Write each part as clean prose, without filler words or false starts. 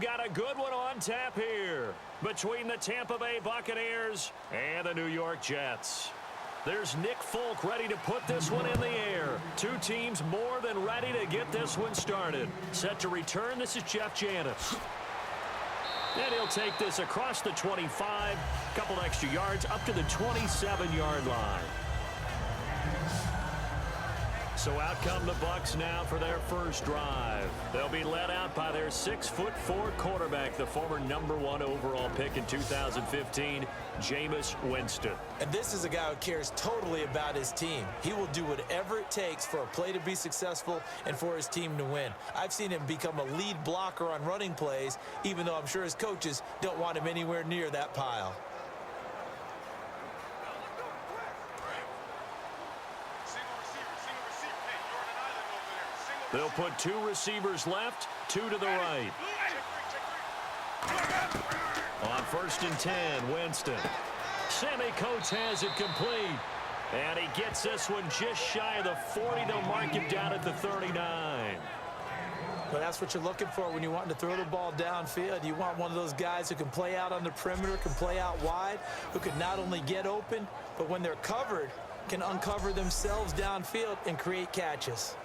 we've got a good one on tap here between the Tampa Bay Buccaneers and the New York Jets. There's Nick Folk ready to put this one in the air. Two teams more than ready to get this one started. Set to return, this is Jeff Janis. And he'll take this across the 25, couple extra yards up to the 27-yard line. So out come the Bucs now for their first drive. They'll be led out by their 6'4" quarterback, the former #1 overall pick in 2015, Jameis Winston. And this is a guy who cares totally about his team. He will do whatever it takes for a play to be successful and for his team to win. I've seen him become a lead blocker on running plays, even though I'm sure his coaches don't want him anywhere near that pile. They'll put two receivers left, two to the right. On 1st and 10, Winston. Sammy Coates has it complete. And he gets this one just shy of the 40. They'll mark him down at the 39. Well, that's what you're looking for when you're wanting to throw the ball downfield. You want one of those guys who can play out on the perimeter, can play out wide, who can not only get open, but when they're covered, can uncover themselves downfield and create catches.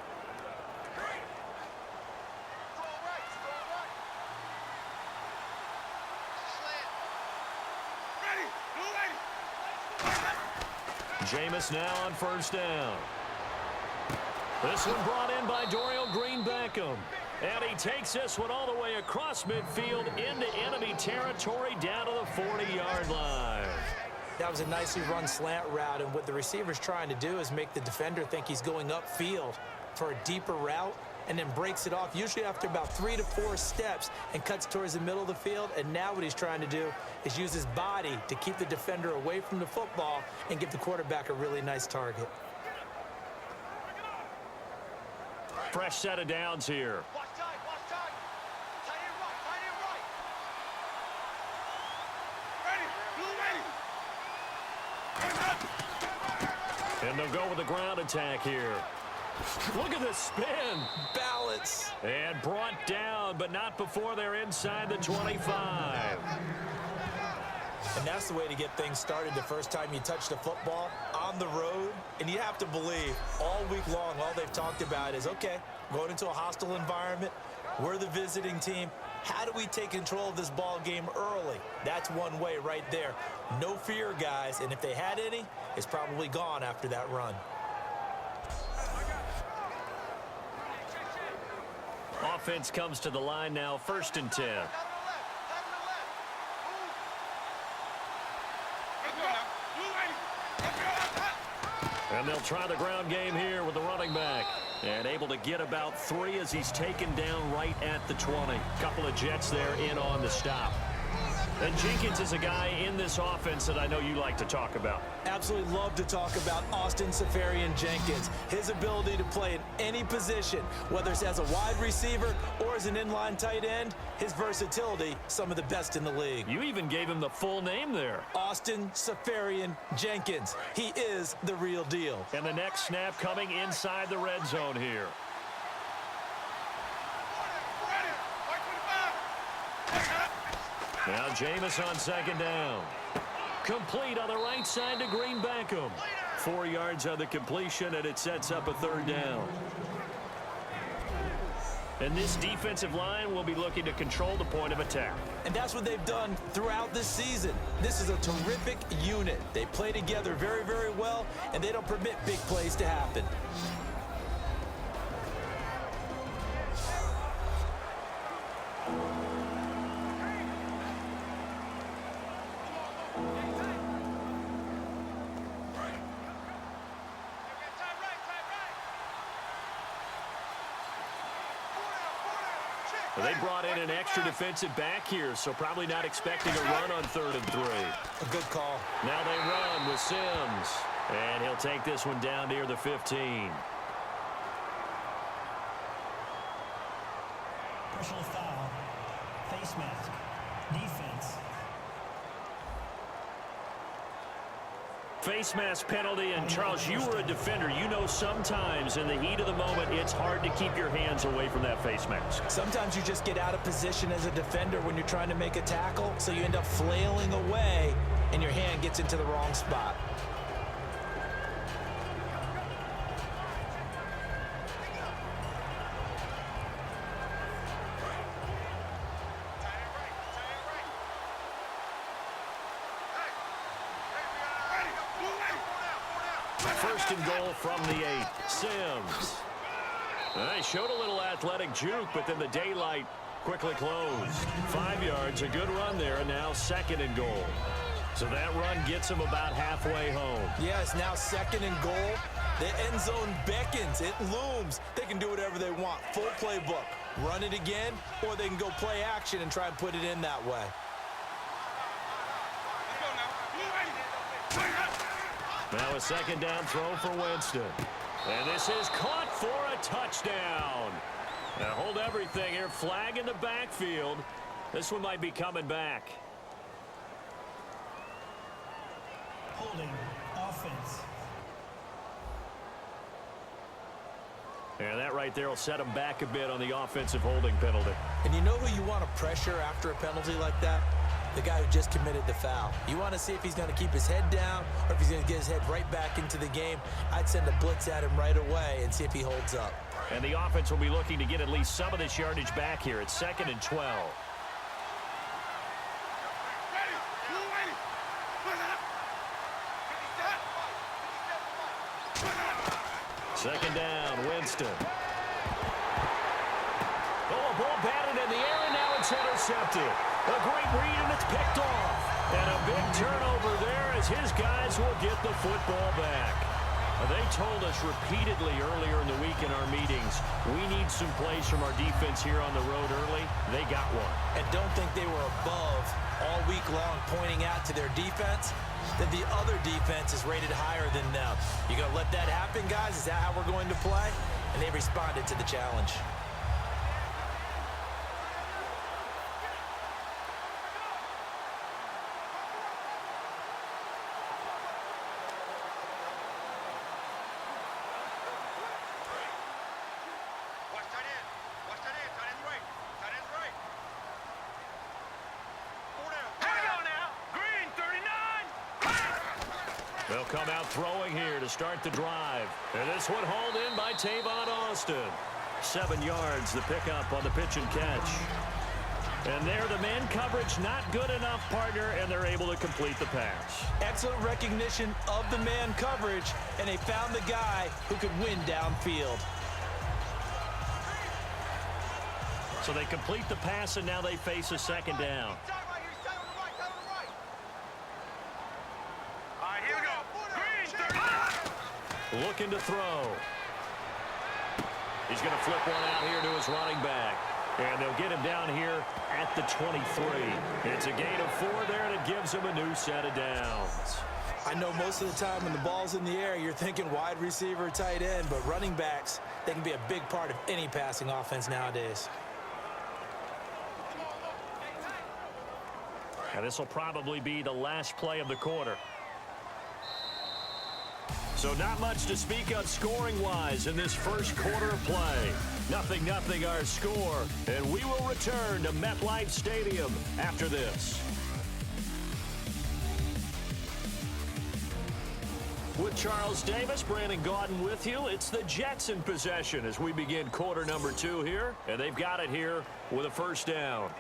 Jameis now on 1st down. This one brought in by Dorial Green-Beckham. And he takes this one all the way across midfield into enemy territory down to the 40-yard line. That was a nicely run slant route, and what the receiver's trying to do is make the defender think he's going upfield for a deeper route, and then breaks it off, usually after about 3 to 4 steps, and cuts towards the middle of the field. And now what he's trying to do is use his body to keep the defender away from the football and give the quarterback a really nice target. Fresh set of downs here. And they'll go with the ground attack here. Look at this spin. Balance. And brought down, but not before they're inside the 25. And that's the way to get things started the first time you touch the football on the road. And you have to believe all week long, all they've talked about is, okay, going into a hostile environment, we're the visiting team. How do we take control of this ball game early? That's one way right there. No fear, guys. And if they had any, it's probably gone after that run. Offense comes to the line now, 1st and 10. And they'll try the ground game here with the running back. And able to get about 3 as he's taken down right at the 20. Couple of Jets there in on the stop. And Jenkins is a guy in this offense that I know you like to talk about. Absolutely love to talk about Austin Seferian-Jenkins. His ability to play in any position, whether it's as a wide receiver or as an inline tight end, his versatility, some of the best in the league. You even gave him the full name there. Austin Seferian-Jenkins. He is the real deal. And the next snap coming inside the red zone here. Now Jameis on 2nd down. Complete on the right side to Green-Beckham. 4 yards on the completion, and it sets up a 3rd down. And this defensive line will be looking to control the point of attack. And that's what they've done throughout this season. This is a terrific unit. They play together very, very well, and they don't permit big plays to happen. They brought in an extra defensive back here, so probably not expecting a run on 3rd and 3. A good call. Now they run with Sims. And he'll take this one down near the 15. Personal foul. Face mask. Defense. Face mask penalty, and Charles, you were a defender. You know sometimes in the heat of the moment, it's hard to keep your hands away from that face mask. Sometimes you just get out of position as a defender when you're trying to make a tackle, so you end up flailing away, and your hand gets into the wrong spot. First and goal from the 8. Sims. They showed a little athletic juke, but then the daylight quickly closed. 5 yards, a good run there, and now second and goal. So that run gets them about halfway home. Yes, now second and goal. The end zone beckons. It looms. They can do whatever they want. Full playbook. Run it again, or they can go play action and try and put it in that way. Now a second down throw for Winston. And this is caught for a touchdown. Now hold everything here. Flag in the backfield. This one might be coming back. Holding offense. And that right there will set him back a bit on the offensive holding penalty. And you know who you want to pressure after a penalty like that? The guy who just committed the foul. You want to see if he's going to keep his head down or if he's going to get his head right back into the game. I'd send a blitz at him right away and see if he holds up. And the offense will be looking to get at least some of this yardage back here. It's 2nd and 12. Second down, Winston. Oh, a ball batted in the air, and now it's intercepted. A great read, and it's picked off. And a big turnover there as his guys will get the football back. They told us repeatedly earlier in the week in our meetings, we need some plays from our defense here on the road early. They got one. And don't think they were above all week long pointing out to their defense. Then the other defense is rated higher than them. You going to let that happen, guys? Is that how we're going to play? And they responded to the challenge. They'll come out throwing here to start the drive. And this one hauled in by Tavon Austin. 7 yards, the pickup on the pitch and catch. And there, the man coverage not good enough, partner, and they're able to complete the pass. Excellent recognition of the man coverage, and they found the guy who could win downfield. So they complete the pass, and now they face a second down. Looking to throw. He's going to flip one out here to his running back. And they'll get him down here at the 23. It's a gain of 4 there, and it gives him a new set of downs. I know most of the time when the ball's in the air, you're thinking wide receiver, tight end, but running backs, they can be a big part of any passing offense nowadays. And this will probably be the last play of the quarter. So not much to speak of scoring-wise in this first quarter of play. 0-0 our score, and we will return to MetLife Stadium after this. With Charles Davis, Brandon Gaudin with you. It's the Jets in possession as we begin quarter number 2 here, and they've got it here with a first down.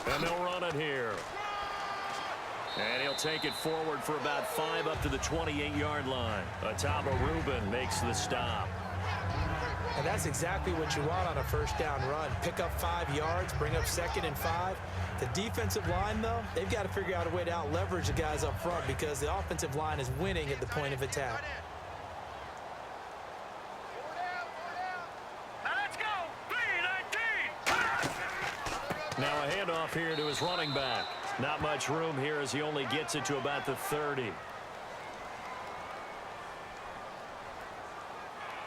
And they'll run it here. And he'll take it forward for about 5 up to the 28-yard line. Ataba Rubin makes the stop. And that's exactly what you want on a first down run. Pick up 5 yards, bring up 2nd and 5. The defensive line, though, they've got to figure out a way to out-leverage the guys up front because the offensive line is winning at the point of attack. Now a handoff here to his running back. Not much room here as he only gets it to about the 30.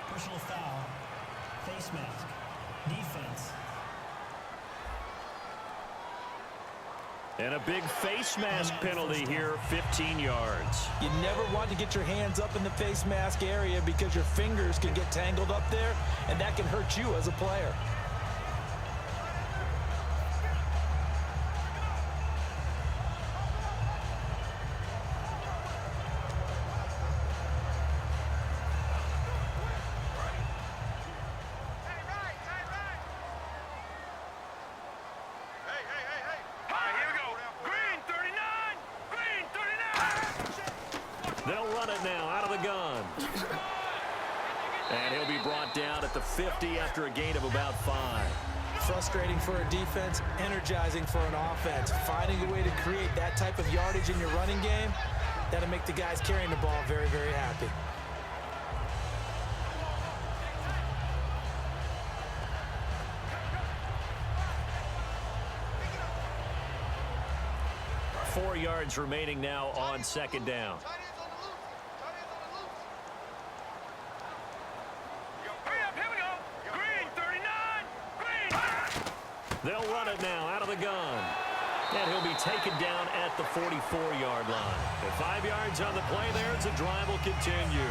Personal foul. Face mask. Defense. And a big face mask penalty here, 15 yards. You never want to get your hands up in the face mask area because your fingers can get tangled up there, and that can hurt you as a player. They'll run it now out of the gun. And he'll be brought down at the 50 after a gain of about 5. Frustrating for a defense, energizing for an offense. Finding a way to create that type of yardage in your running game, that'll make the guys carrying the ball very, very happy. Four yards remaining now on second down. They'll run it now out of the gun. And he'll be taken down at the 44-yard line. And 5 yards on the play there as the drive will continue.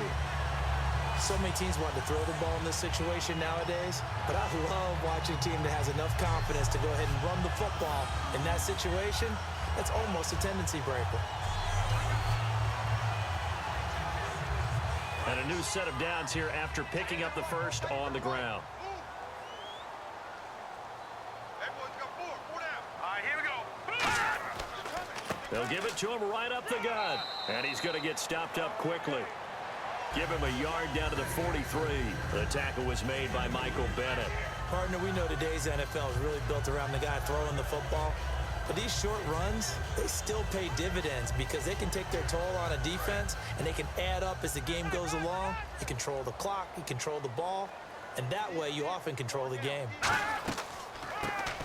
So many teams want to throw the ball in this situation nowadays, but I love watching a team that has enough confidence to go ahead and run the football in that situation. That's almost a tendency breaker. And a new set of downs here after picking up the first on the ground. They'll give it to him right up the gut. And he's going to get stopped up quickly. Give him a yard down to the 43. The tackle was made by Michael Bennett. Partner, we know today's NFL is really built around the guy throwing the football. But these short runs, they still pay dividends because they can take their toll on a defense and they can add up as the game goes along. You control the clock, you control the ball, and that way you often control the game.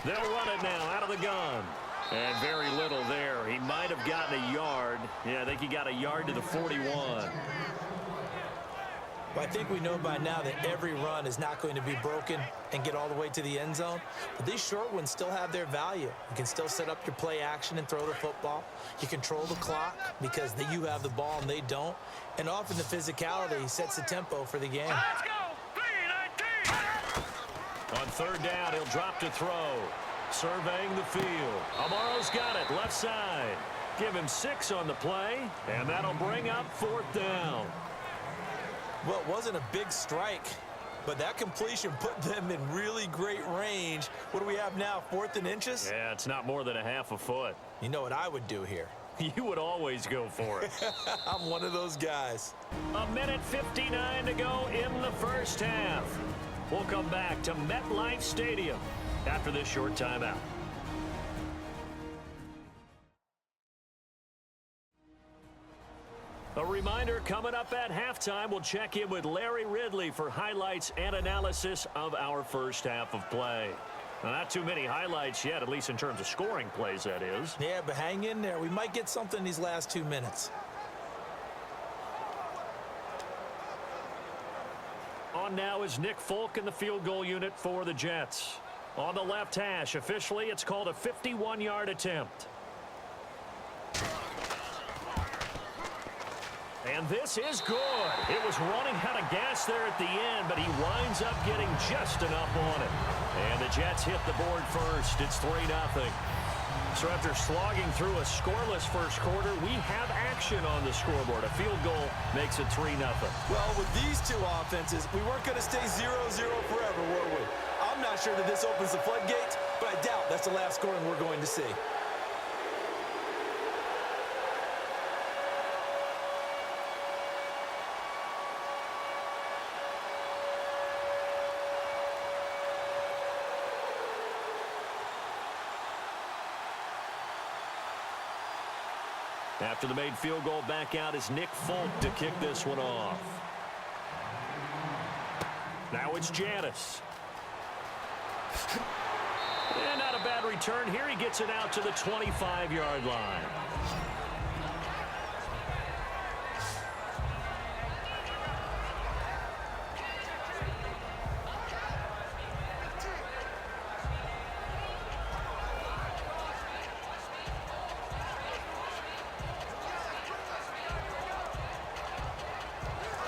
They'll run it now out of the gun. And very little there. He might have gotten a yard. Yeah, I think he got a yard to the 41. Well, I think we know by now that every run is not going to be broken and get all the way to the end zone. But these short ones still have their value. You can still set up your play action and throw the football. You control the clock because you have the ball and they don't. And often the physicality sets the tempo for the game. Let's go! 3-19! On third down, he'll drop to throw. Surveying the field. Amaro's got it, left side. Give him 6 on the play, and that'll bring up fourth down. Well, it wasn't a big strike, but that completion put them in really great range. What do we have now, 4th and inches? Yeah, it's not more than a half a foot. You know what I would do here? You would always go for it. I'm one of those guys. A minute 59 to go in the first half. We'll come back to MetLife Stadium after this short timeout. A reminder, coming up at halftime, we'll check in with Larry Ridley for highlights and analysis of our first half of play. Now, not too many highlights yet, at least in terms of scoring plays, that is. Yeah, but hang in there. We might get something these last 2 minutes. On now is Nick Folk in the field goal unit for the Jets. On the left hash, officially, it's called a 51-yard attempt. And this is good. It was running out of gas there at the end, but he winds up getting just enough on it. And the Jets hit the board first. It's 3-0. So after slogging through a scoreless first quarter, we have action on the scoreboard. A field goal makes it 3-0. Well, with these two offenses, we weren't going to stay 0-0 forever, were we? I'm not sure that this opens the floodgates, but I doubt that's the last scoring we're going to see. After the made field goal, back out is Nick Folk to kick this one off. Now it's Janice. And not a bad return here. He gets it out to the 25-yard line.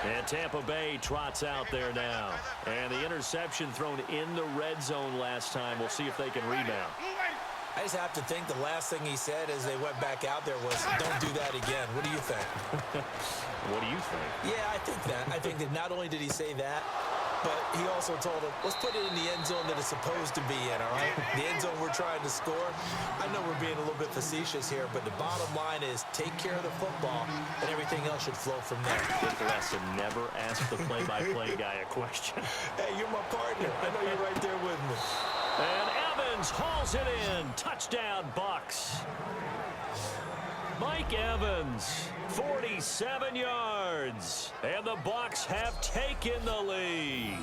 And Tampa Bay trots out there now. And the interception thrown in the red zone last time. We'll see if they can rebound. I just have to think the last thing he said as they went back out there was, don't do that again. What do you think? What do you think? Yeah, I think that. I think that not only did he say that, but he also told him, let's put it in the end zone that it's supposed to be in, all right? The end zone we're trying to score. I know we're being a little bit facetious here, but the bottom line is take care of the football, and everything else should flow from there. Good lesson. Never ask the play-by-play guy a question. Hey, you're my partner. I know you're right there with me. And Evans hauls it in. Touchdown, Bucks. Mike Evans, 47 yards. And the Bucks have taken the lead.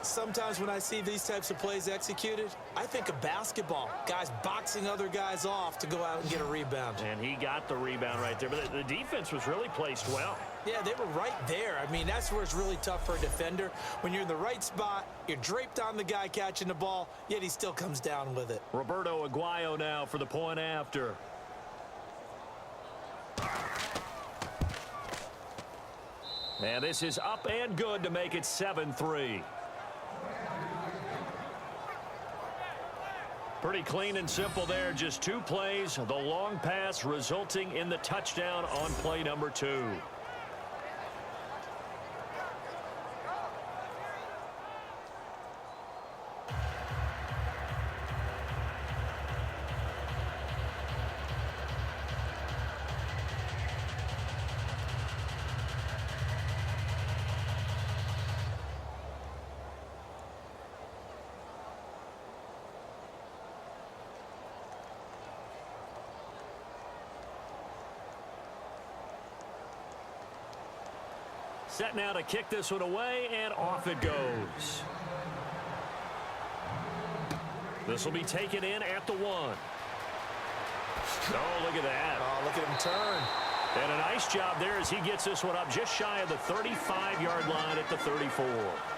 Sometimes when I see these types of plays executed, I think of basketball. Guys boxing other guys off to go out and get a rebound. And he got the rebound right there. But the defense was really placed well. Yeah, they were right there. I mean, that's where it's really tough for a defender. When you're in the right spot, you're draped on the guy catching the ball, yet he still comes down with it. Roberto Aguayo now for the point after. And this is up and good to make it 7-3. Pretty clean and simple there. Just two plays. The long pass resulting in the touchdown on play number 2. Set now to kick this one away, and off it goes. This will be taken in at the 1. Oh, look at that. Oh, look at him turn. And a nice job there as he gets this one up just shy of the 35-yard line at the 34.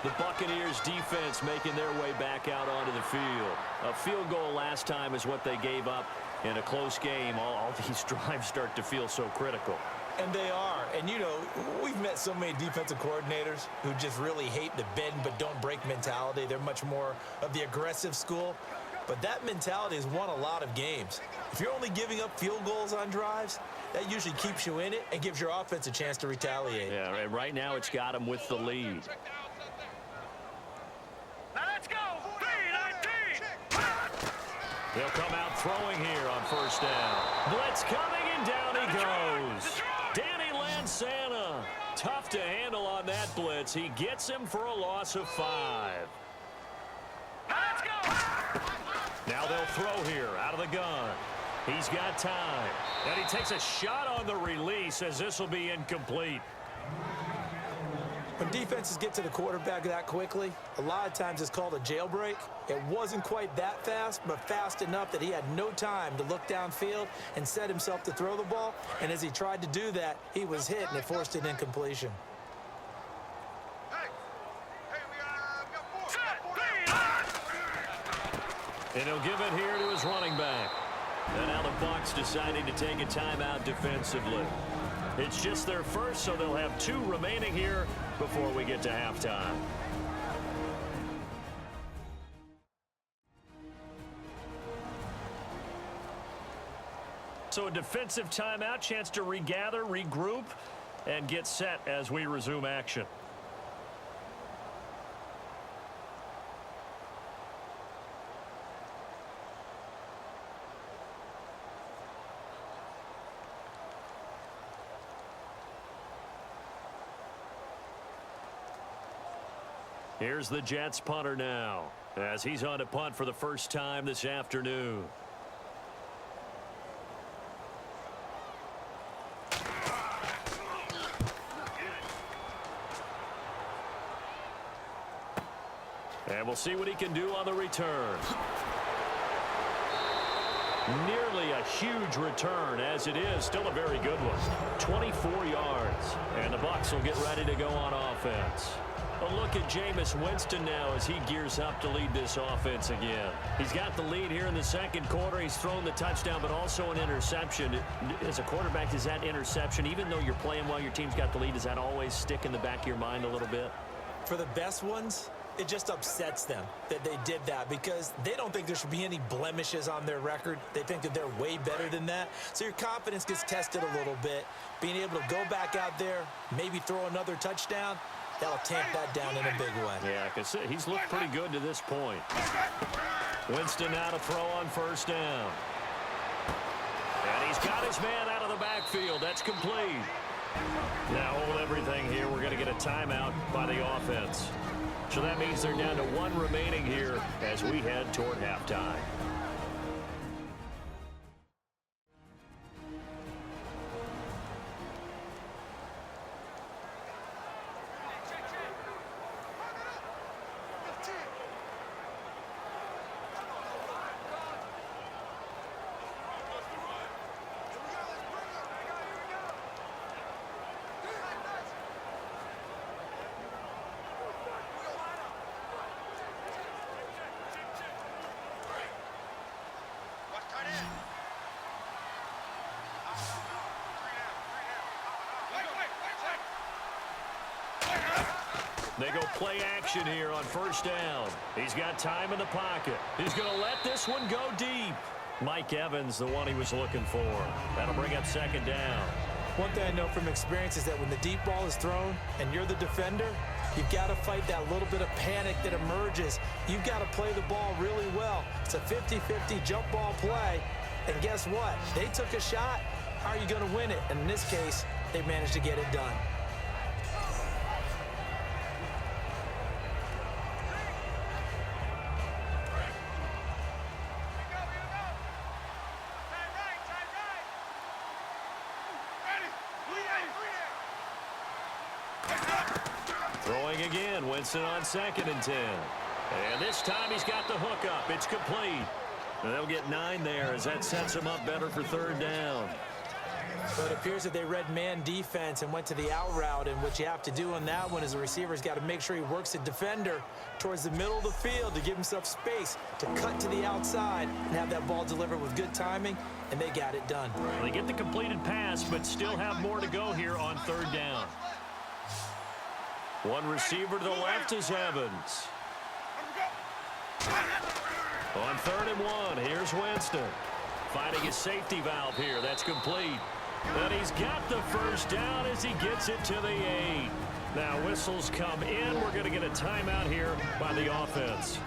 The Buccaneers defense making their way back out onto the field. A field goal last time is what they gave up in a close game. All these drives start to feel so critical. And they are. And, you know, we've met so many defensive coordinators who just really hate the bend but don't break mentality. They're much more of the aggressive school. But that mentality has won a lot of games. If you're only giving up field goals on drives, that usually keeps you in it and gives your offense a chance to retaliate. Yeah, and right now it's got them with the lead. Now let's go. 3-19. They'll come out throwing here on first down. Blitz coming, and down he goes. Danny Lansana, tough to handle on that blitz. He gets him for a loss of 5. Now let's go. Now they'll throw here out of the gun. He's got time. And he takes a shot on the release as this will be incomplete. When defenses get to the quarterback that quickly, a lot of times it's called a jailbreak. It wasn't quite that fast, but fast enough that he had no time to look downfield and set himself to throw the ball. And as he tried to do that, he was hit, and it forced an incompletion. And he'll give it here to his running back. And now the Bucs deciding to take a timeout defensively. It's just their first, so they'll have 2 remaining here before we get to halftime. So a defensive timeout, chance to regather, regroup, and get set as we resume action. Here's the Jets punter now as he's on to punt for the first time this afternoon. And we'll see what he can do on the return. Nearly a huge return, as it is still a very good one. 24 yards, and the Bucs will get ready to go on offense. A look at Jameis Winston now as he gears up to lead this offense again. He's got the lead here in the second quarter. He's thrown the touchdown, but also an interception. As a quarterback, is that interception, even though you're playing well, your team's got the lead, does that always stick in the back of your mind a little bit? For the best ones, it just upsets them that they did that because they don't think there should be any blemishes on their record. They think that they're way better than that. So your confidence gets tested a little bit. Being able to go back out there, maybe throw another touchdown, that'll tamp that down in a big way. Yeah, I can see he's looked pretty good to this point. Winston now to throw on first down. And he's got his man out of the backfield. That's complete. Now hold everything here. We're going to get a timeout by the offense. So that means they're down to one remaining here as we head toward halftime. They go play action here on first down. He's got time in the pocket. He's going to let this one go deep. Mike Evans, the one he was looking for. That'll bring up second down. One thing I know from experience is that when the deep ball is thrown and you're the defender, you've got to fight that little bit of panic that emerges. You've got to play the ball really well. It's a 50-50 jump ball play. And guess what? They took a shot. How are you going to win it? And in this case, they managed to get it done. Throwing again, Winston on 2nd and 10. And this time he's got the hook up. It's complete. And they'll get 9 there as that sets him up better for third down. So it appears that they read man defense and went to the out route, and what you have to do on that one is the receiver's got to make sure he works the defender towards the middle of the field to give himself space to cut to the outside and have that ball delivered with good timing, and they got it done. Well, they get the completed pass, but still have more to go here on third down. One receiver to the left is Evans. On 3rd and 1, here's Winston. Finding his safety valve here. That's complete. And he's got the first down as he gets it to the 8. Now whistles come in. We're going to get a timeout here by the offense.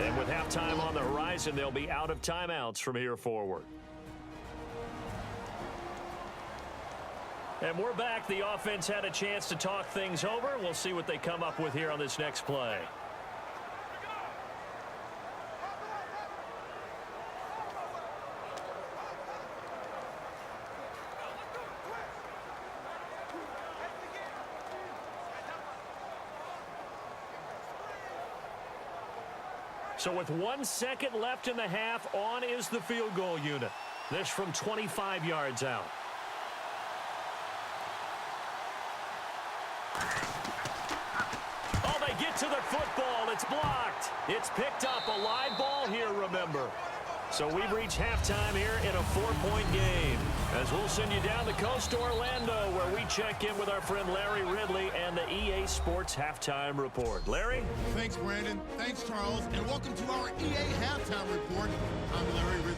And with halftime on the horizon, they'll be out of timeouts from here forward. And we're back. The offense had a chance to talk things over. We'll see what they come up with here on this next play. So with 1 second left in the half, on is the field goal unit. This from 25 yards out. Oh, they get to the football. It's blocked. It's picked up. A live ball here, remember. So we've reached halftime here in a 4-point game. As we'll send you down the coast to Orlando, where we check in with our friend Larry Ridley and the EA Sports Halftime Report. Larry? Thanks, Brandon. Thanks, Charles. And welcome to our EA Halftime Report. I'm Larry Ridley.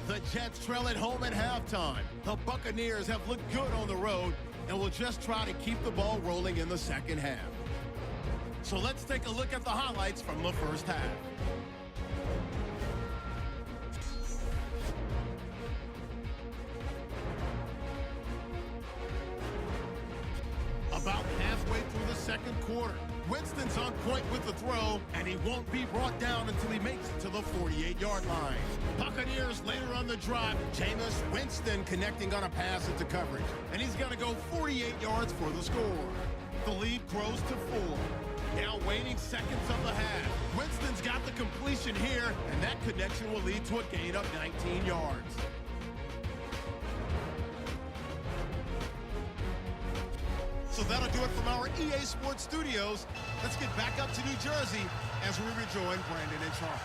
The Jets trail at home at halftime. The Buccaneers have looked good on the road and will just try to keep the ball rolling in the second half. So let's take a look at the highlights from the first half. About halfway through the second quarter, Winston's on point with the throw, and he won't be brought down until he makes it to the 48-yard line. Buccaneers later on the drive, Jameis Winston connecting on a pass into coverage, and he's going to go 48 yards for the score. The lead grows to 4. Now waning seconds of the half. Winston's got the completion here, and that connection will lead to a gain of 19 yards. So that'll do it from our EA Sports Studios. Let's get back up to New Jersey as we rejoin Brandon and Charles.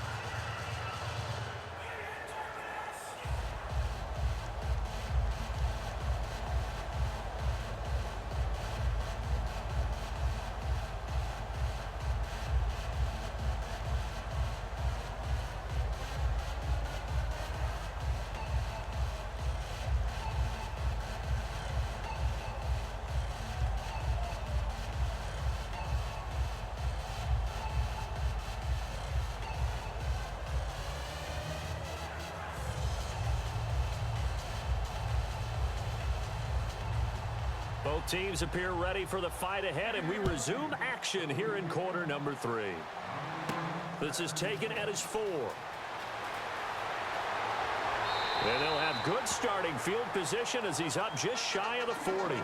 Both teams appear ready for the fight ahead, and we resume action here in quarter number 3. This is taken at his 4. And they'll have good starting field position as he's up just shy of the 40.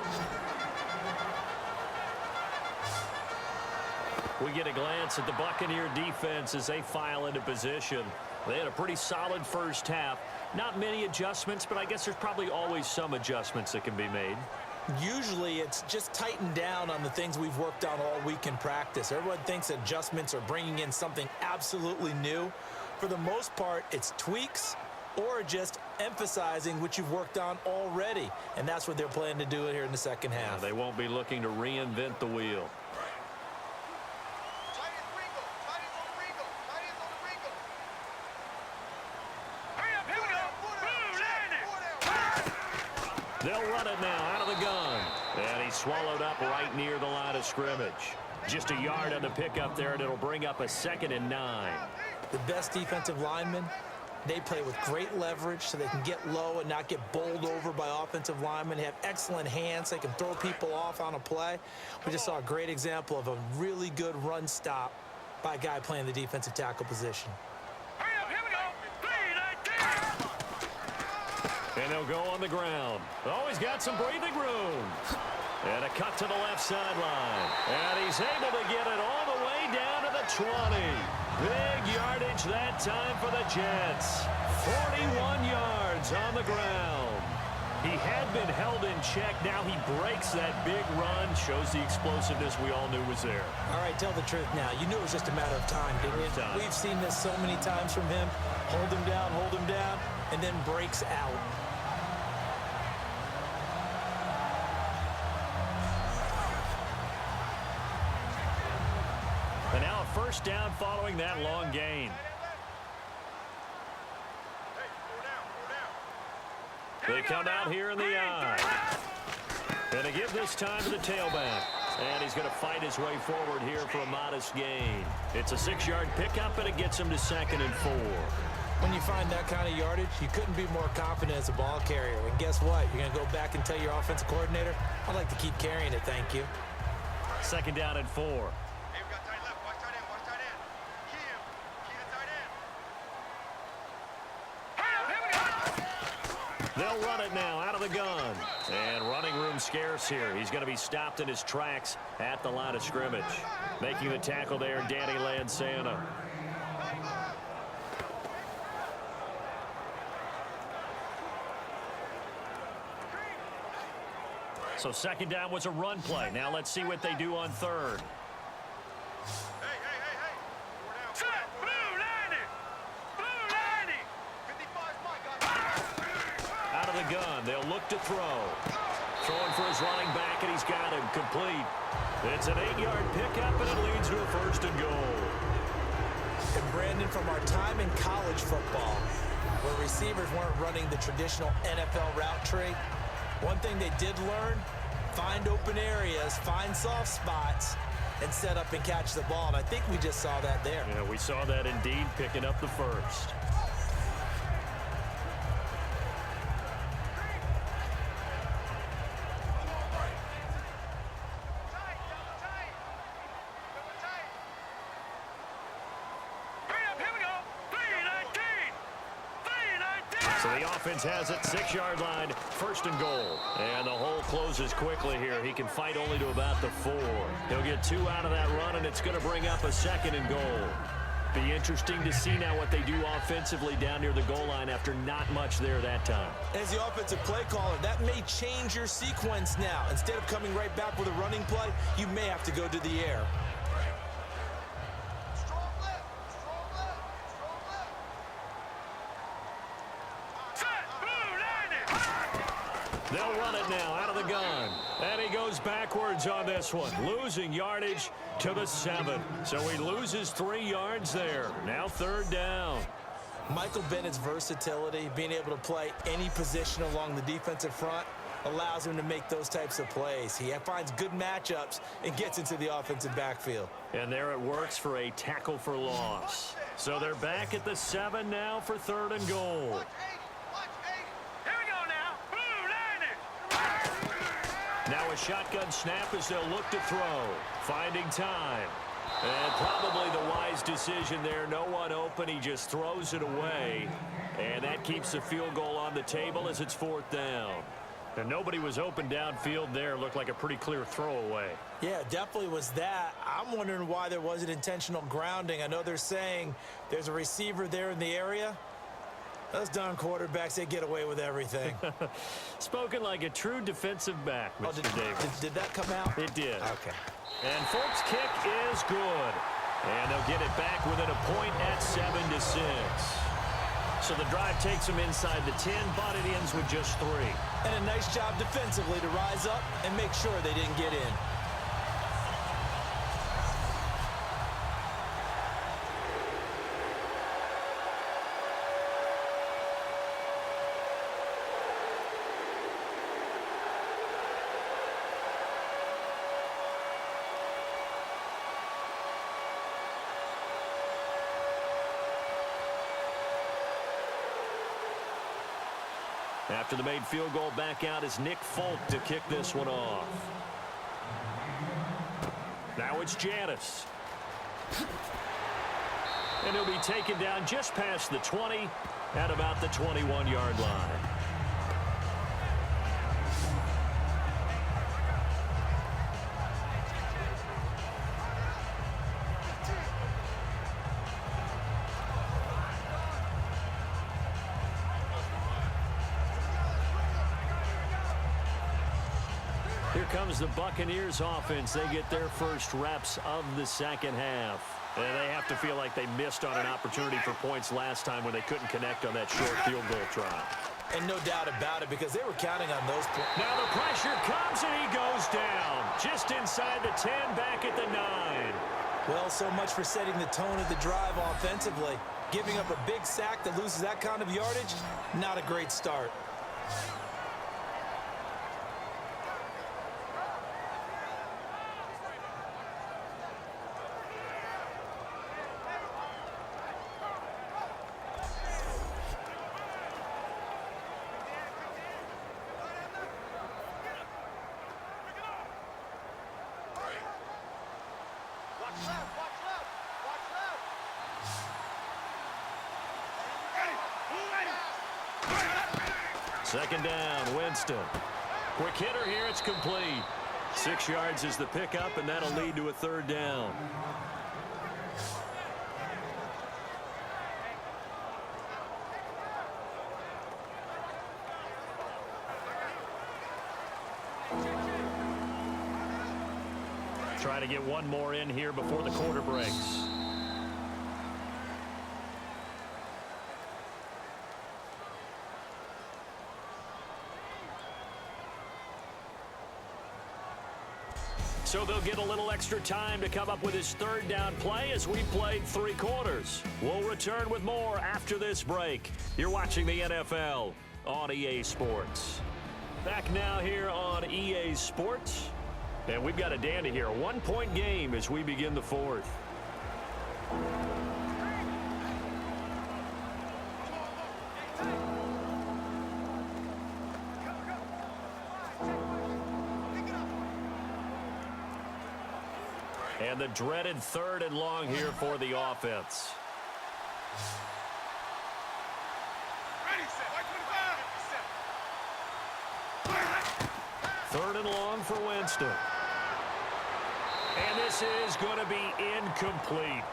We get a glance at the Buccaneer defense as they file into position. They had a pretty solid first half. Not many adjustments, but I guess there's probably always some adjustments that can be made. Usually it's just tightened down on the things we've worked on all week in practice. Everyone thinks adjustments are bringing in something absolutely new. For the most part, it's tweaks or just emphasizing what you've worked on already. And that's what they're planning to do here in the second half. They won't be looking to reinvent the wheel. They'll run it now out of the gun. And he's swallowed up right near the line of scrimmage. Just a yard on the pickup there, and it'll bring up a 2nd and 9. The best defensive linemen, they play with great leverage so they can get low and not get bowled over by offensive linemen. They have excellent hands. They can throw people off on a play. We just saw a great example of a really good run stop by a guy playing the defensive tackle position. And they'll go on the ground. Oh, he's got some breathing room. And a cut to the left sideline. And he's able to get it all the way down to the 20. Big yardage that time for the Jets. 41 yards on the ground. He had been held in check. Now he breaks that big run. Shows the explosiveness we all knew was there. All right, tell the truth now. You knew it was just a matter of time, didn't you? We've seen this so many times from him. Hold him down, and then breaks out. And now a first down following that long gain. They come out here in the eye. And they give this time to the tailback. And he's going to fight his way forward here for a modest gain. It's a 6-yard pickup, and it gets him to 2nd and 4. When you find that kind of yardage, you couldn't be more confident as a ball carrier. And guess what? You're going to go back and tell your offensive coordinator, I'd like to keep carrying it, thank you. 2nd down and 4. They'll run it now out of the gun. And running room scarce here. He's going to be stopped in his tracks at the line of scrimmage. Making the tackle there, Danny Lansana. So 2nd down was a run play. Now let's see what they do on 3rd. Gun. They'll look to throw. Throwing for his running back, and he's got him complete. It's an 8-yard pickup, and it leads to a 1st and goal. And Brandon, from our time in college football, where receivers weren't running the traditional NFL route tree, one thing they did learn, find open areas, find soft spots, and set up and catch the ball. And I think we just saw that there. Yeah, we saw that indeed, picking up the 1st. So the offense has it, 6-yard line, first and goal. And the hole closes quickly here. He can fight only to about the 4. He'll get 2 out of that run, and it's going to bring up a second and goal. Be interesting to see now what they do offensively down near the goal line after not much there that time. As the offensive play caller, that may change your sequence now. Instead of coming right back with a running play, you may have to go to the air. They'll run it now out of the gun. And he goes backwards on this one, losing yardage to the 7. So he loses 3 yards there. Now 3rd down. Michael Bennett's versatility, being able to play any position along the defensive front, allows him to make those types of plays. He finds good matchups and gets into the offensive backfield. And there it works for a tackle for loss. So they're back at the 7 now for 3rd and goal. Now a shotgun snap as they'll look to throw. Finding time. And probably the wise decision there. No one open. He just throws it away. And that keeps the field goal on the table as it's 4th down. And nobody was open downfield there. Looked like a pretty clear throwaway. Yeah, definitely was that. I'm wondering why there wasn't intentional grounding. I know they're saying there's a receiver there in the area. Those darn quarterbacks, they get away with everything. Spoken like a true defensive back, Mr. Davis. Did that come out? It did. Okay. And Folk's kick is good. And they'll get it back within a point at 7-6. So the drive takes them inside the 10, but it ends with just 3. And a nice job defensively to rise up and make sure they didn't get in. After the made field goal, back out is Nick Folk to kick this one off. Now it's Janice. And he'll be taken down just past the 20 at about the 21-yard line. Here comes the Buccaneers offense. They get their first reps of the second half. And they have to feel like they missed on an opportunity for points last time when they couldn't connect on that short field goal try. And no doubt about it, because they were counting on those points. Now the pressure comes and he goes down. Just inside the 10, back at the 9. Well, so much for setting the tone of the drive offensively. Giving up a big sack that loses that kind of yardage, not a great start. Second down, Winston. Quick hitter here, it's complete. 6 yards is the pickup, and that'll lead to a 3rd down. Try to get one more in here before the quarter breaks. So they'll get a little extra time to come up with his 3rd down play as we played 3 quarters. We'll return with more after this break. You're watching the NFL on EA Sports. Back now here on EA Sports. And we've got a dandy here. A 1-point game as we begin the 4th. And the dreaded 3rd and long here for the offense. Third and long for Winston. And this is going to be incomplete.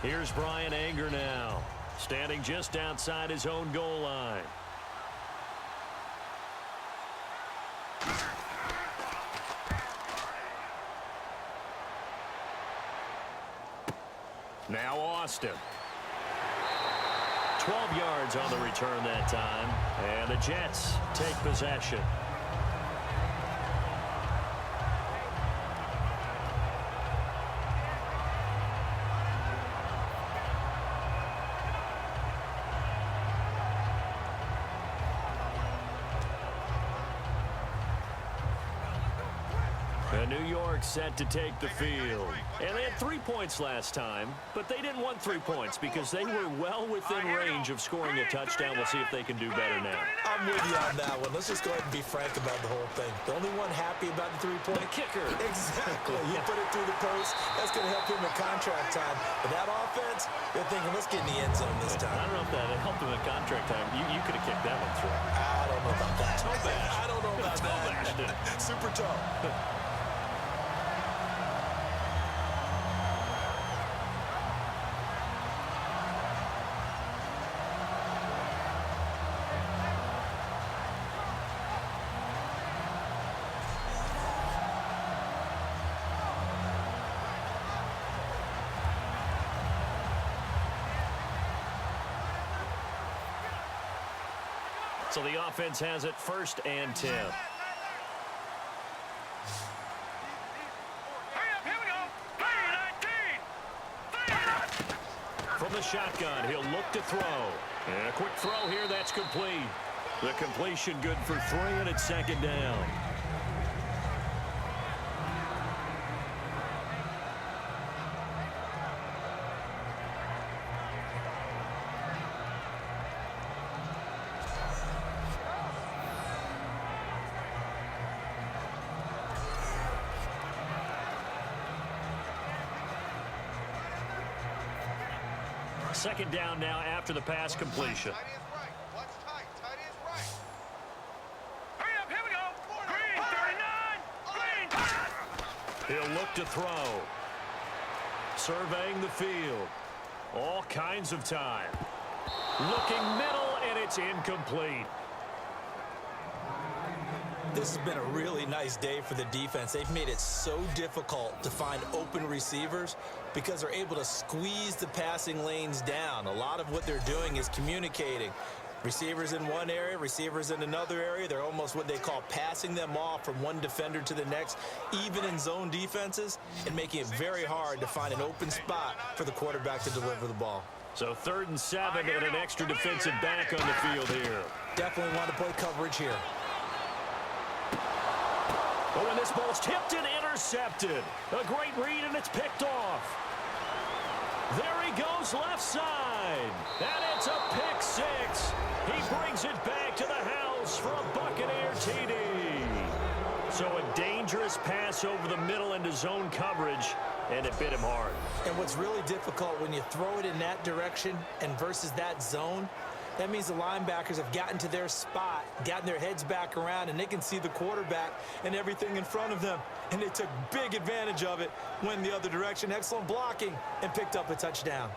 Here's Brian Anger now, standing just outside his own goal line. Now Austin. 12 yards on the return that time, and the Jets take possession. New York set to take the field. And they had 3 points last time, but they didn't want 3 points because they were well within range of scoring a touchdown. We'll see if they can do better now. I'm with you on that one. Let's just go ahead and be frank about the whole thing. The only one happy about the 3-point? The kicker. Exactly. You put it through the post. That's going to help him in contract time. But that offense, they're thinking, let's get in the end zone this time. I don't know if that helped him in contract time. You could have kicked that one through. I don't know about that. Toe bash. I don't know about that. Super toe. So the offense has it 1st and 10. Hurry up, here we go. 3-19. From the shotgun, he'll look to throw. And a quick throw here, that's complete. The completion good for 3, and it's 2nd down. Second down now after the pass completion. Hurry up, here we go. Green, 39. Green. He'll look to throw. Surveying the field. All kinds of time. Looking middle, and it's incomplete. This has been a really nice day for the defense. They've made it so difficult to find open receivers because they're able to squeeze the passing lanes down. A lot of what they're doing is communicating. Receivers in one area, receivers in another area. They're almost what they call passing them off from one defender to the next, even in zone defenses, and making it very hard to find an open spot for the quarterback to deliver the ball. So 3rd and 7 and an extra defensive back on the field here. Definitely want to play coverage here. Oh, and this ball's tipped and intercepted. A great read, and it's picked off. There he goes left side. And it's a pick 6. He brings it back to the house for a Buccaneer TD. So a dangerous pass over the middle into zone coverage, and it bit him hard. And what's really difficult when you throw it in that direction and versus that zone, that means the linebackers have gotten to their spot, gotten their heads back around, and they can see the quarterback and everything in front of them. And they took big advantage of it, went the other direction, excellent blocking, and picked up a touchdown.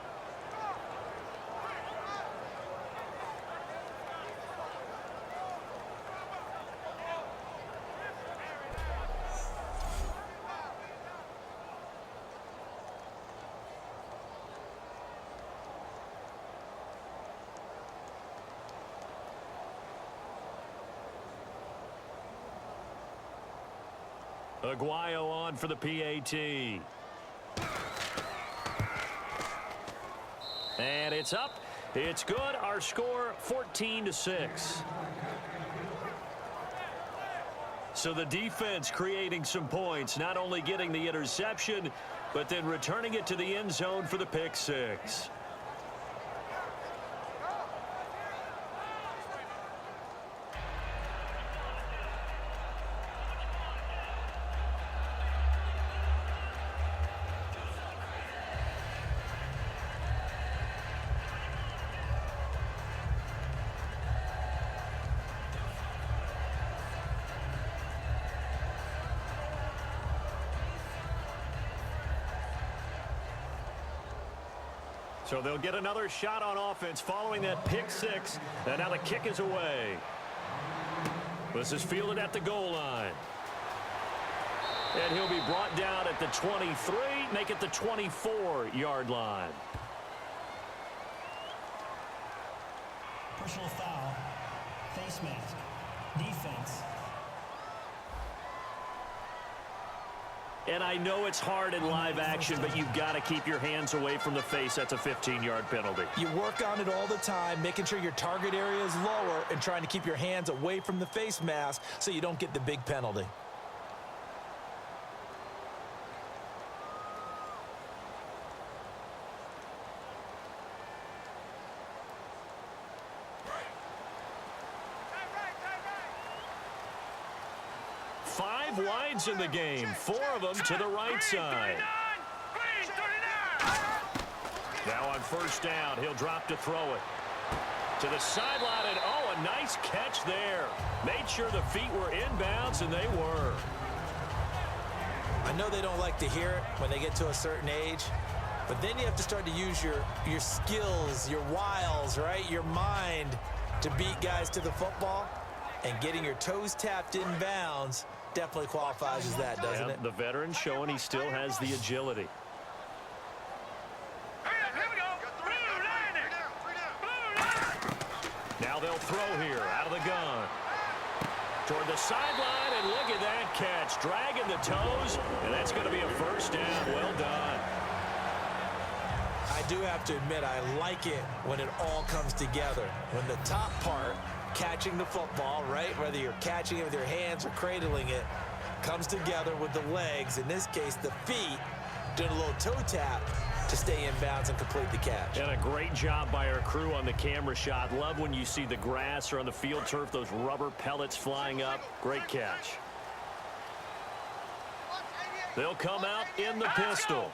Aguayo on for the PAT. And it's up. It's good. Our score 14-6. So the defense creating some points, not only getting the interception, but then returning it to the end zone for the pick 6. So they'll get another shot on offense following that pick six. And now the kick is away. This is fielded at the goal line. And he'll be brought down at the 23, make it the 24-yard line. Personal foul. Face mask. Defense. And I know it's hard in live action, but you've got to keep your hands away from the face. That's a 15-yard penalty. You work on it all the time, making sure your target area is lower and trying to keep your hands away from the face mask so you don't get the big penalty. Five wides in the game, 4 of them to the right side. Now on first down, he'll drop to throw it. To the sideline, and oh, a nice catch there. Made sure the feet were inbounds, and they were. I know they don't like to hear it when they get to a certain age, but then you have to start to use your skills, your wiles, right? Your mind to beat guys to the football, and getting your toes tapped in bounds definitely qualifies as that, doesn't it? The veteran showing he still has the agility. Now they'll throw here out of the gun. Toward the sideline, and look at that catch. Dragging the toes, and that's going to be a first down. Well done. I do have to admit, I like it when it all comes together. When the top part, catching the football, right, whether you're catching it with your hands or cradling it, comes together with the legs, in this case the feet, doing a little toe tap to stay in bounds and complete the catch. And a great job by our crew on the camera shot. Love when you see the grass or on the field turf, those rubber pellets flying up. Great catch. They'll come out in the pistol.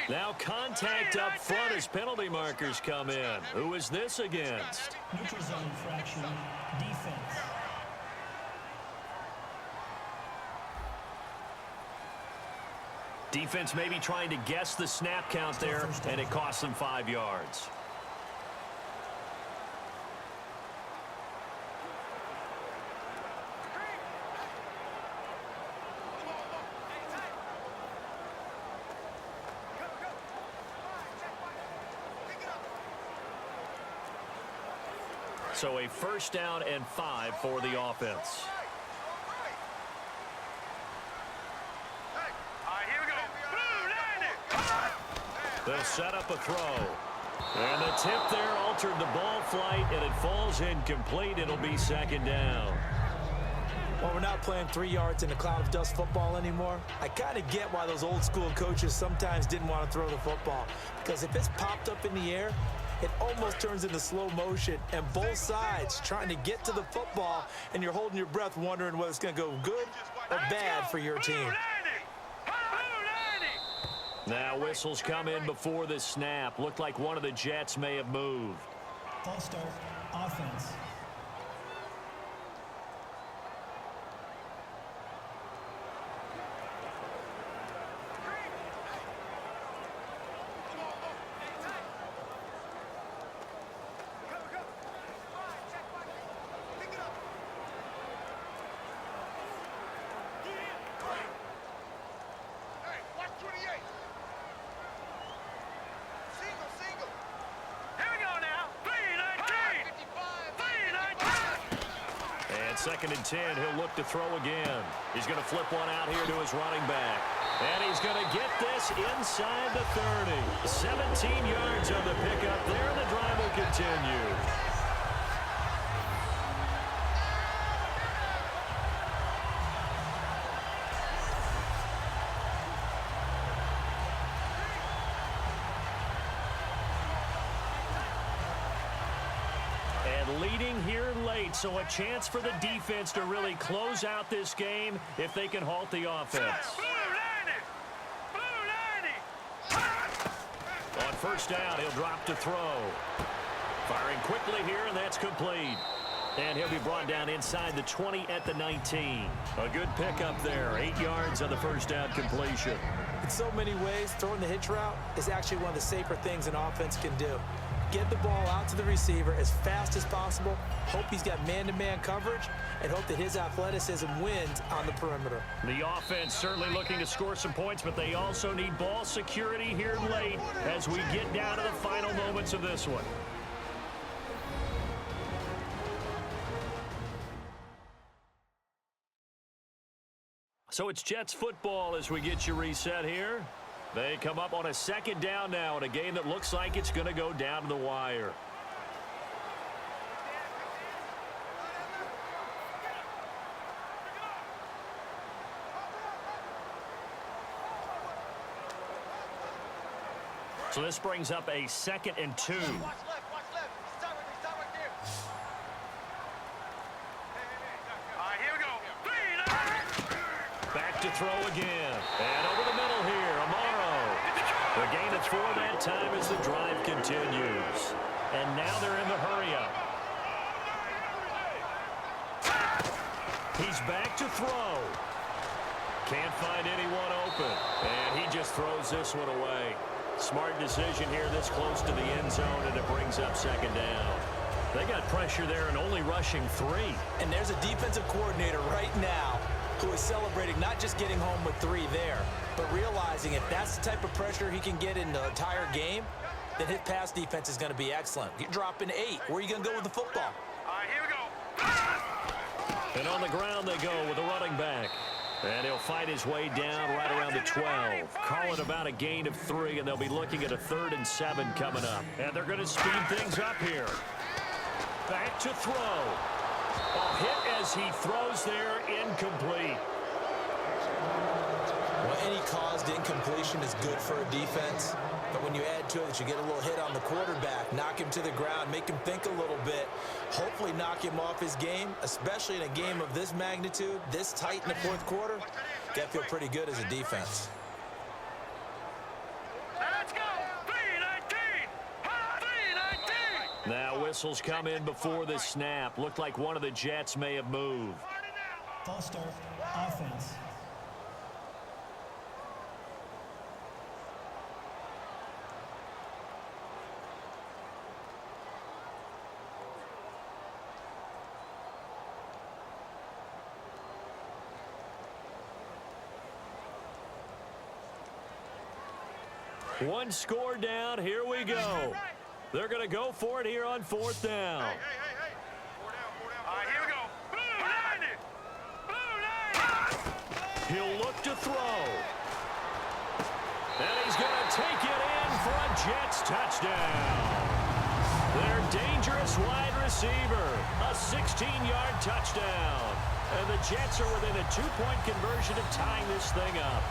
Now contact up front as penalty markers come in. Who is this against? Neutral zone infraction. Defense. Defense maybe trying to guess the snap count there, and it costs them 5 yards. So a first down and 5 for the offense. They'll set up a throw. And the tip there altered the ball flight, and it falls incomplete. It'll be second down. Well, we're not playing 3 yards in a cloud of dust football anymore. I kind of get why those old school coaches sometimes didn't want to throw the football. Because if it's popped up in the air, it almost turns into slow motion, and both sides trying to get to the football, and you're holding your breath wondering whether it's going to go good or bad for your team. Now whistles come in before the snap. Looked like one of the Jets may have moved. False start. Offense. Second and 10, he'll look to throw again. He's going to flip one out here to his running back. And he's going to get this inside the 30. 17 yards on the pickup there, and the drive will continue. Leading here late, so a chance for the defense to really close out this game if they can halt the offense. On first down, he'll drop to throw. Firing quickly here, and that's complete. And he'll be brought down inside the 20 at the 19. A good pickup there. 8 yards on the first down completion. In so many ways, throwing the hitch route is actually one of the safer things an offense can do. Get the ball out to the receiver as fast as possible, hope he's got man-to-man coverage, and hope that his athleticism wins on the perimeter. The offense certainly looking to score some points, but they also need ball security here late as we get down to the final moments of this one. So it's Jets football as we get you reset here. They come up on a second down now in a game that looks like it's going to go down to the wire. So this brings up a 2nd and 2. Watch left. Stop right there. All right, here we go. Back to throw again. And over the middle here, Amaro. The gain of 4 that time as the drive continues. And now they're in the hurry-up. He's back to throw. Can't find anyone open. And he just throws this one away. Smart decision here this close to the end zone, and it brings up 2nd down. They got pressure there and only rushing 3. And there's a defensive coordinator right now who is celebrating not just getting home with 3 there, but realizing if that's the type of pressure he can get in the entire game, then his pass defense is going to be excellent. You're dropping 8. Where are you going to go with the football? All right, here we go. And on the ground they go with the running back. And he'll fight his way down right around the 12. Call it about a gain of 3, and they'll be looking at a 3rd and 7 coming up. And they're going to speed things up here. Back to throw. A hit as he throws there, incomplete. Well, any caused incompletion is good for a defense. But when you add to it that you get a little hit on the quarterback, knock him to the ground, make him think a little bit, hopefully knock him off his game, especially in a game of this magnitude, this tight in the 4th quarter, got to feel pretty good as a defense. Let's go. 3-19. Now whistles come in before the snap. Looked like one of the Jets may have moved. False start, offense. One score down. Here we go. They're going to go for it here on 4th down. Hey. 4 down. All right, here we go. Blue 90. He'll look to throw. And he's going to take it in for a Jets touchdown. Their dangerous wide receiver. A 16-yard touchdown. And the Jets are within a 2-point conversion of tying this thing up.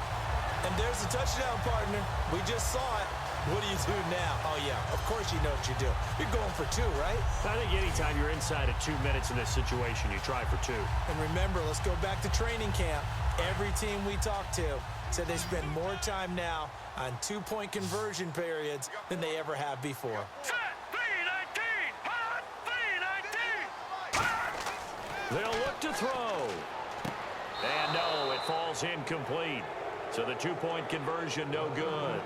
And there's the touchdown, partner. We just saw it. What do you do now? Oh, yeah, of course you know what you do. You're going for 2, right? I think anytime you're inside of 2 minutes in this situation, you try for 2. And remember, let's go back to training camp. Every team we talked to said they spend more time now on 2-point conversion periods than they ever have before. Set. 3-19. They'll look to throw. And no, it falls incomplete. So the 2-point conversion, no good.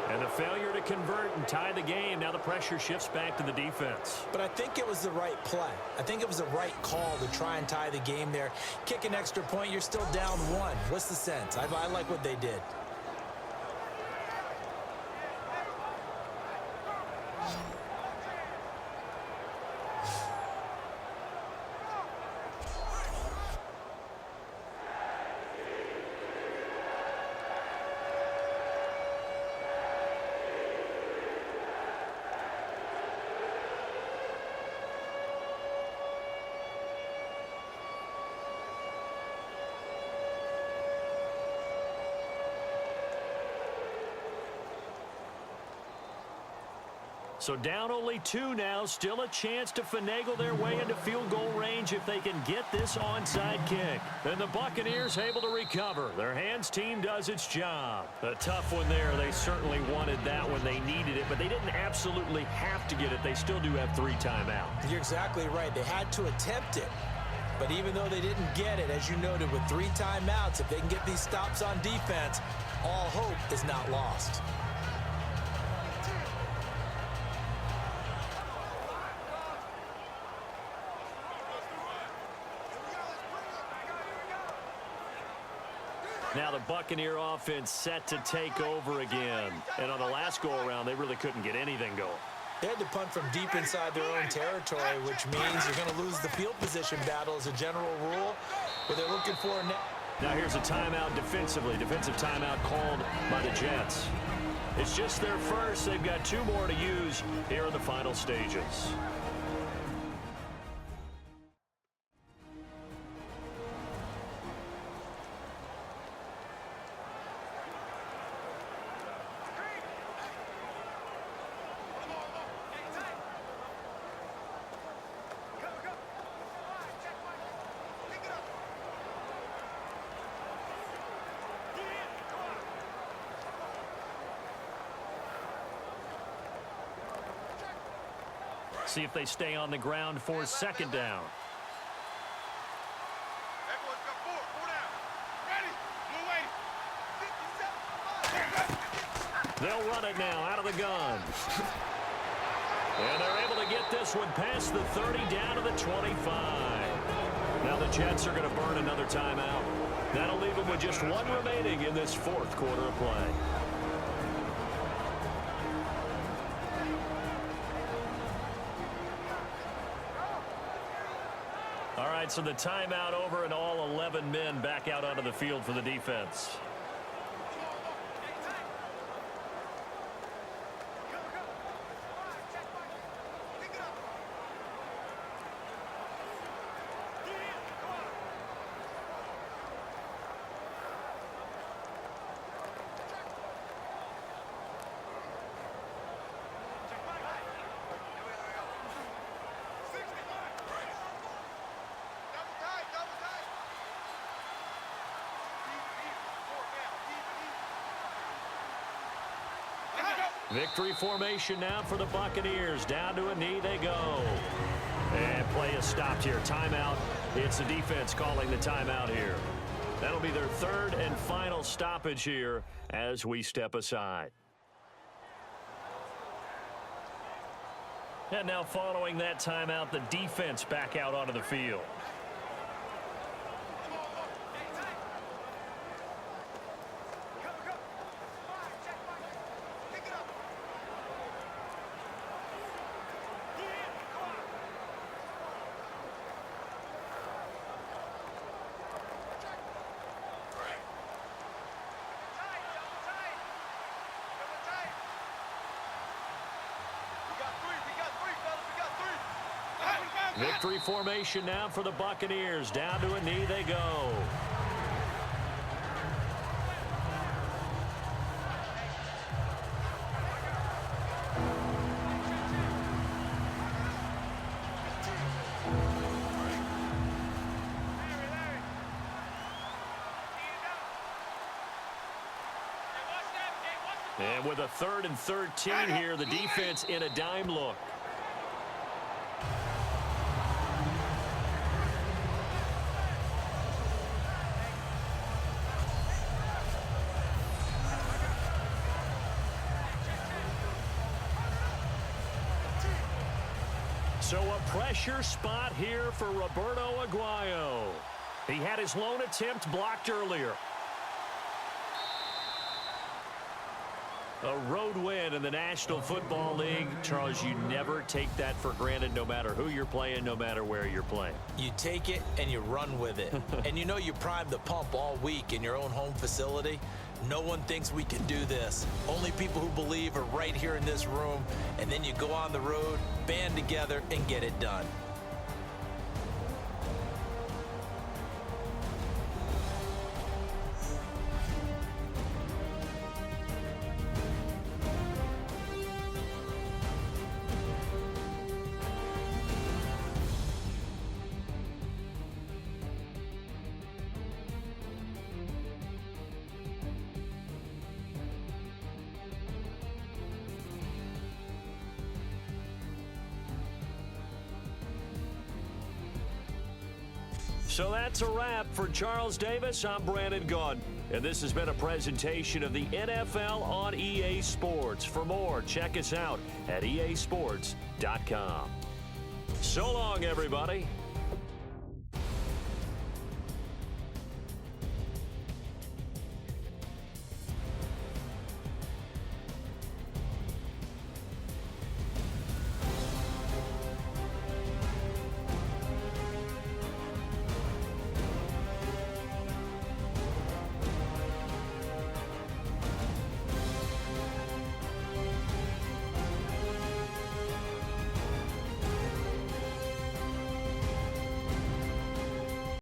And the failure to convert and tie the game. Now the pressure shifts back to the defense. But I think it was the right play. I think it was the right call to try and tie the game there. Kick an extra point, you're still down 1. What's the sense? I like what they did. So down only 2 now, still a chance to finagle their way into field goal range if they can get this onside kick. And the Buccaneers able to recover. Their hands team does its job. A tough one there. They certainly wanted that when they needed it, but they didn't absolutely have to get it. They still do have 3 timeouts. You're exactly right. They had to attempt it. But even though they didn't get it, as you noted, with 3 timeouts, if they can get these stops on defense, all hope is not lost. Now the Buccaneer offense set to take over again. And on the last go-around, they really couldn't get anything going. They had to punt from deep inside their own territory, which means you're going to lose the field position battle as a general rule. But they're looking for now here's a timeout defensively. Defensive timeout called by the Jets. It's just their first. They've got 2 more to use here in the final stages. See if they stay on the ground for 2nd down. Everyone's got 4 down. Ready? Blue 80. They'll run it now out of the gun. And they're able to get this one past the 30 down to the 25. Now the Jets are going to burn another timeout. That'll leave them with just 1 remaining in this 4th quarter of play. All right, so the timeout over and all 11 men back out onto the field for the defense. Victory formation now for the Buccaneers. Down to a knee they go. And play is stopped here. Timeout. It's the defense calling the timeout here. That'll be their 3rd and final stoppage here as we step aside. And now following that timeout, the defense back out onto the field. Victory formation now for the Buccaneers. Down to a knee they go. And with a 3rd and 13 here, the defense in a dime look. So a pressure spot here for Roberto Aguayo. He had his lone attempt blocked earlier. A road win in the National Football League. Charles, you never take that for granted no matter who you're playing, no matter where you're playing. You take it and you run with it. And you know you primed the pump all week in your own home facility. No one thinks we can do this. Only people who believe are right here in this room. And then you go on the road, band together, and get it done. So that's a wrap. For Charles Davis, I'm Brandon Gaudin. And this has been a presentation of the NFL on EA Sports. For more, check us out at easports.com. So long, everybody.